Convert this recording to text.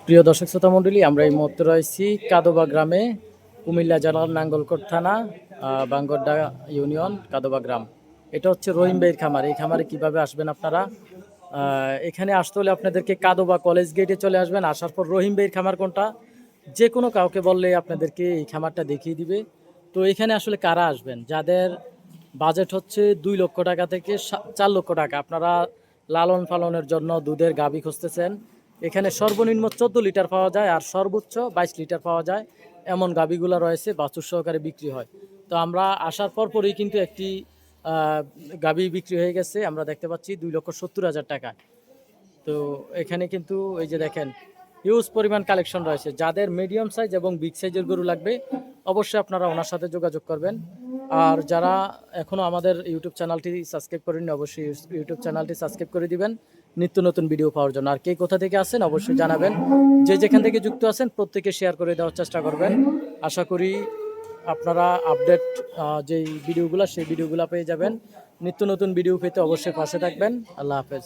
প্রিয় দর্শক শ্রোতা মণ্ডলী, আমরা এই মুহূর্তে রয়েছি কাদোবা গ্রামে, কুমিল্লা জেলার নাঙ্গলকোট থানা, বাঙ্গরডা ইউনিয়ন, কাদোবা গ্রাম। এটা হচ্ছে রহিম ভাইয়ের খামার। এই খামারে কিভাবে আসবেন আপনারা? এখানে আসতে হলে আপনাদেরকে কাদোবা কলেজ গেটে চলে আসবেন। আসার পর রহিম ভাইয়ের খামার কোনটা, যে কোনো কাউকে বললে আপনাদেরকে এই খামারটা দেখিয়ে দিবে। তো এখানে আসলে কারা আসবেন? যাদের বাজেট হচ্ছে 2 লক্ষ টাকা থেকে 4 লক্ষ টাকা, আপনারা লালন পালনের জন্য দুধের গাভী খুঁজতেছেন, এখানে সর্বনিম্ন 14 লিটার পাওয়া যায় আর সর্বোচ্চ 22 লিটার পাওয়া যায়, এমন গাভীগুলো রয়েছে, বাছুর সহকারে বিক্রি হয়। তো আমরা আসার পরই কিন্তু একটি গাভী বিক্রি হয়ে গেছে, আমরা দেখতে পাচ্ছি 2,70,000 টাকা। তো এখানে কিন্তু এই যে দেখেন, হিউজ পরিমাণ কালেকশন রয়েছে। যাদের মিডিয়াম সাইজ এবং বিগ সাইজের গরু লাগবে, অবশ্যই আপনারা ওনার সাথে যোগাযোগ করবেন। আর যারা এখনও আমাদের ইউটিউব চ্যানেলটি সাবস্ক্রাইব করেননি, অবশ্যই ইউটিউব চ্যানেলটি সাবস্ক্রাইব করে দিবেন নিত্য নতুন ভিডিও পাওয়ার জন্য। আর কে কোথা থেকে আসেন অবশ্যই জানাবেন। যে যেখান থেকে যুক্ত আছেন প্রত্যেকে শেয়ার করে দেওয়ার চেষ্টা করবেন। আশা করি আপনারা আপডেট যেই ভিডিওগুলো, সেই ভিডিওগুলো পেয়ে যাবেন। নিত্য নতুন ভিডিও পেতে অবশ্যই পাশে থাকবেন। আল্লাহ হাফেজ।